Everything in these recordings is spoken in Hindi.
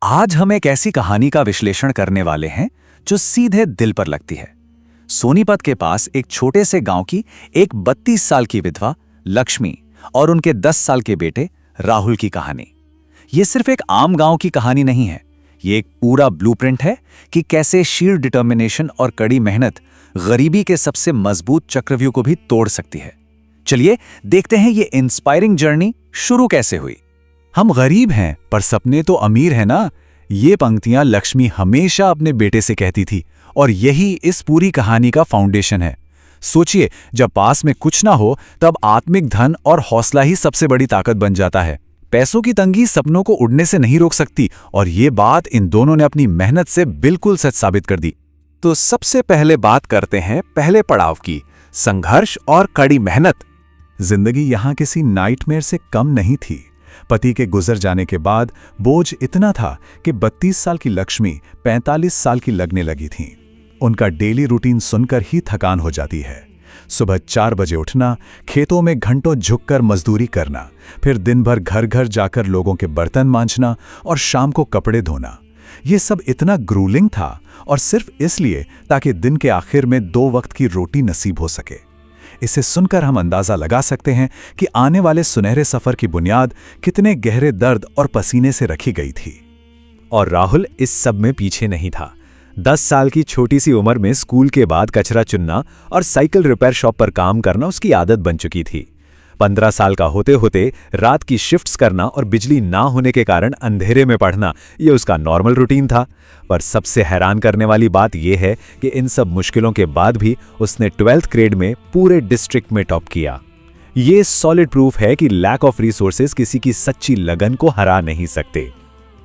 आज हम एक ऐसी कहानी का विश्लेषण करने वाले हैं जो सीधे दिल पर लगती है। सोनीपत के पास एक छोटे से गांव की एक 32 साल की विधवा लक्ष्मी और उनके 10 साल के बेटे राहुल की कहानी। ये सिर्फ एक आम गांव की कहानी नहीं है, ये एक पूरा ब्लूप्रिंट है कि कैसे शीर डिटर्मिनेशन और कड़ी मेहनत गरीबी के सबसे मजबूत चक्रव्यूह को भी तोड़ सकती है। चलिए देखते हैं ये इंस्पायरिंग जर्नी शुरू कैसे हुई। हम गरीब हैं पर सपने तो अमीर हैं ना, ये पंक्तियां लक्ष्मी हमेशा अपने बेटे से कहती थी और यही इस पूरी कहानी का फाउंडेशन है। सोचिए, जब पास में कुछ ना हो तब आत्मिक धन और हौसला ही सबसे बड़ी ताकत बन जाता है। पैसों की तंगी सपनों को उड़ने से नहीं रोक सकती और ये बात इन दोनों ने अपनी मेहनत से बिल्कुल सच साबित कर दी। तो सबसे पहले बात करते हैं पहले पड़ाव की, संघर्ष और कड़ी मेहनत। जिंदगी यहां किसी नाइटमेयर से कम नहीं थी। पति के गुजर जाने के बाद बोझ इतना था कि 32 साल की लक्ष्मी 45 साल की लगने लगी थीं। उनका डेली रूटीन सुनकर ही थकान हो जाती है। सुबह 4 बजे उठना, खेतों में घंटों झुककर मजदूरी करना, फिर दिन भर घर घर जाकर लोगों के बर्तन मांजना और शाम को कपड़े धोना। ये सब इतना ग्रूलिंग था और सिर्फ इसलिए ताकि दिन के आखिर में 2 वक्त की रोटी नसीब हो सके। इसे सुनकर हम अंदाजा लगा सकते हैं कि आने वाले सुनहरे सफर की बुनियाद कितने गहरे दर्द और पसीने से रखी गई थी। और राहुल इस सब में पीछे नहीं था। 10 साल की छोटी सी उम्र में स्कूल के बाद कचरा चुनना और साइकिल रिपेयर शॉप पर काम करना उसकी आदत बन चुकी थी। 15 साल का होते होते रात की शिफ्ट्स करना और बिजली ना होने के कारण अंधेरे में पढ़ना, ये उसका नॉर्मल रूटीन था। पर सबसे हैरान करने वाली बात यह है कि इन सब मुश्किलों के बाद भी उसने 12th ग्रेड में पूरे डिस्ट्रिक्ट में टॉप किया। ये सॉलिड प्रूफ है कि लैक ऑफ रिसोर्सेज किसी की सच्ची लगन को हरा नहीं सकते।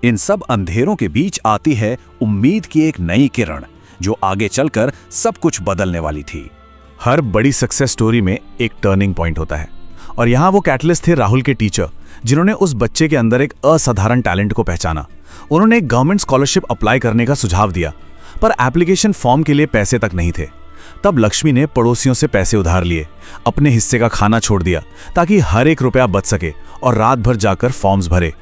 इन सब अंधेरों के बीच आती है उम्मीद की एक नई किरण जो आगे चलकर सब कुछ बदलने वाली थी। हर बड़ी सक्सेस स्टोरी में एक टर्निंग पॉइंट होता है और यहाँ वो कैटलिस्ट थे राहुल के टीचर, जिन्होंने उस बच्चे के अंदर एक असाधारण टैलेंट को पहचाना। उन्होंने एक गवर्नमेंट स्कॉलरशिप अप्लाई करने का सुझाव दिया, पर एप्लीकेशन फॉर्म के लिए पैसे तक नहीं थे। तब लक्ष्मी ने पड़ोसियों से पैसे उधार लिए, अपने हिस्से का खाना छोड़ दिया ताकि हर एक रुपया बच सके और रात भर जाकर फॉर्म्स भरे।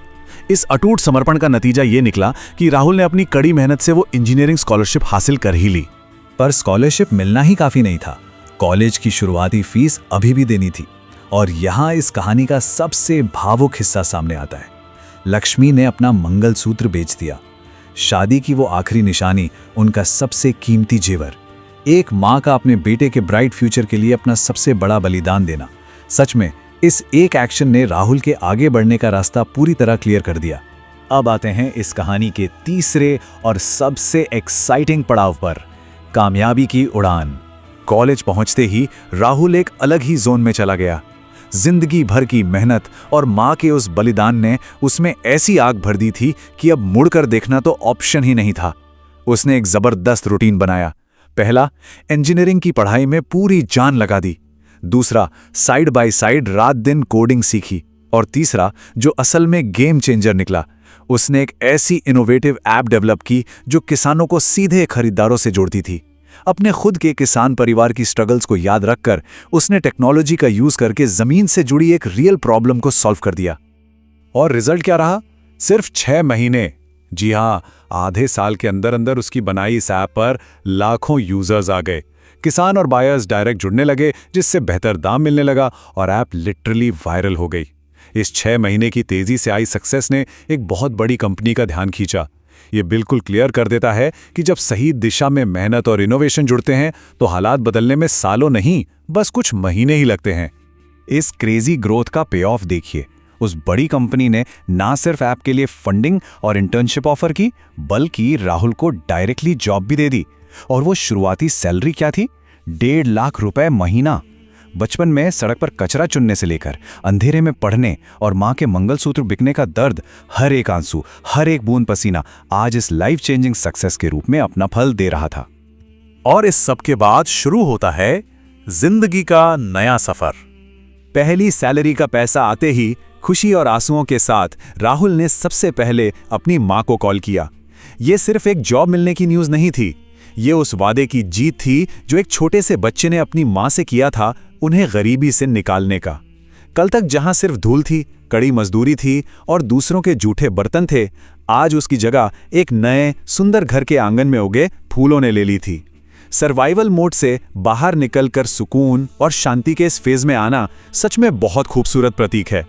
इस अटूट समर्पण का नतीजा ये निकला कि राहुल ने अपनी कड़ी मेहनत से वो इंजीनियरिंग स्कॉलरशिप हासिल कर ही ली। पर स्कॉलरशिप मिलना ही काफी नहीं था, कॉलेज की शुरुआती फीस अभी भी देनी थी। और यहाँ इस कहानी का सबसे भावुक हिस्सा सामने आता है। लक्ष्मी ने अपना मंगलसूत्र बेच दिया, शादी की वो आखिरी निशानी, उनका सबसे कीमती जेवर। एक माँ का अपने बेटे के ब्राइट फ्यूचर के लिए अपना सबसे बड़ा बलिदान देना। सच में इस एक एक्शन ने राहुल के आगे बढ़ने का रास्ता पूरी तरह क्लियर कर दिया। अब आते हैं इस कहानी के तीसरे और सबसे एक्साइटिंग पड़ाव पर, कामयाबी की उड़ान। कॉलेज पहुंचते ही राहुल एक अलग ही जोन में चला गया। जिंदगी भर की मेहनत और माँ के उस बलिदान ने उसमें ऐसी आग भर दी थी कि अब मुड़कर देखना तो ऑप्शन ही नहीं था। उसने एक जबरदस्त रूटीन बनाया। पहला, इंजीनियरिंग की पढ़ाई में पूरी जान लगा दी। दूसरा, साइड बाय साइड रात दिन कोडिंग सीखी। और तीसरा, जो असल में गेम चेंजर निकला, उसने एक ऐसी इनोवेटिव ऐप डेवलप की जो किसानों को सीधे खरीदारों से जोड़ती थी। अपने खुद के किसान परिवार की स्ट्रगल्स को याद रखकर उसने टेक्नोलॉजी का यूज करके जमीन से जुड़ी एक रियल प्रॉब्लम को सॉल्व कर दिया। और रिजल्ट क्या रहा? सिर्फ 6 महीने, जी हां, आधे साल के अंदर अंदर उसकी बनाई इस ऐप पर लाखों यूजर्स आ गए। किसान और बायर्स डायरेक्ट जुड़ने लगे, जिससे बेहतर दाम मिलने लगा और ऐप लिटरली वायरल हो गई। इस 6 महीने की तेजी से आई सक्सेस ने एक बहुत बड़ी कंपनी का ध्यान खींचा। ये बिल्कुल क्लियर कर देता है कि जब सही दिशा में मेहनत और इनोवेशन जुड़ते हैं तो हालात बदलने में सालों नहीं, बस कुछ महीने ही लगते हैं। इस क्रेजी ग्रोथ का पे ऑफ देखिए। उस बड़ी कंपनी ने ना सिर्फ ऐप के लिए फंडिंग और इंटर्नशिप ऑफर की, बल्कि राहुल को डायरेक्टली जॉब भी दे दी। और वो शुरुआती सैलरी क्या थी? 1.5 लाख रुपए महीना। बचपन में सड़क पर कचरा चुनने से लेकर अंधेरे में पढ़ने और माँ के मंगलसूत्र बिकने का दर्द, हर एक आंसू, हर एक बूंद पसीना आज इस लाइफ चेंजिंग सक्सेस के रूप में अपना फल दे रहा था। और इस सब के बाद शुरू होता है जिंदगी का नया सफर। पहली सैलरी का पैसा आते ही खुशी और आंसुओं के साथ राहुल ने सबसे पहले अपनी माँ को कॉल किया। ये सिर्फ एक जॉब मिलने की न्यूज़ नहीं थी, ये उस वादे की जीत थी जो एक छोटे से बच्चे ने अपनी माँ से किया था, उन्हें गरीबी से निकालने का। कल तक जहां सिर्फ धूल थी, कड़ी मजदूरी थी और दूसरों के जूठे बर्तन थे, आज उसकी जगह एक नए सुंदर घर के आंगन में उगे फूलों ने ले ली थी। सर्वाइवल मोड से बाहर निकलकर सुकून और शांति के इस फेज में आना सच में बहुत खूबसूरत प्रतीक है।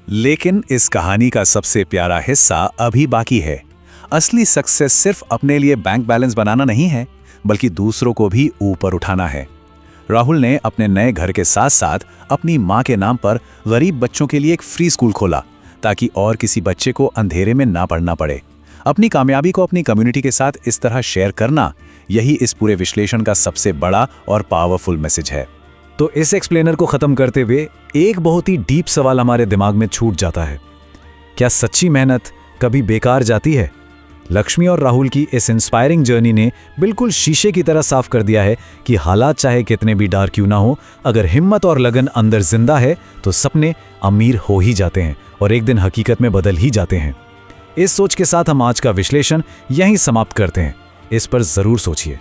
लेकिन इस कहानी का सबसे प्यारा हिस्सा अभी बाकी है। असली सक्सेस सिर्फ अपने लिए बैंक बैलेंस बनाना नहीं है, बल्कि दूसरों को भी ऊपर उठाना है। राहुल ने अपने नए घर के साथ साथ अपनी मां के नाम पर गरीब बच्चों के लिए एक फ्री स्कूल खोला, ताकि और किसी बच्चे को अंधेरे में ना पढ़ना पड़े। अपनी कामयाबी को अपनी कम्युनिटी के साथ इस तरह शेयर करना, यही इस पूरे विश्लेषण का सबसे बड़ा और पावरफुल मैसेज है। तो इस एक्सप्लेनर को खत्म करते हुए एक बहुत ही डीप सवाल हमारे दिमाग में छूट जाता है। क्या सच्ची मेहनत कभी बेकार जाती है? लक्ष्मी और राहुल की इस इंस्पायरिंग जर्नी ने बिल्कुल शीशे की तरह साफ कर दिया है कि हालात चाहे कितने भी डार्क क्यों ना हो, अगर हिम्मत और लगन अंदर जिंदा है तो सपने अमीर हो ही जाते हैं और एक दिन हकीकत में बदल ही जाते हैं। इस सोच के साथ हम आज का विश्लेषण यहीं समाप्त करते हैं। इस पर जरूर सोचिए।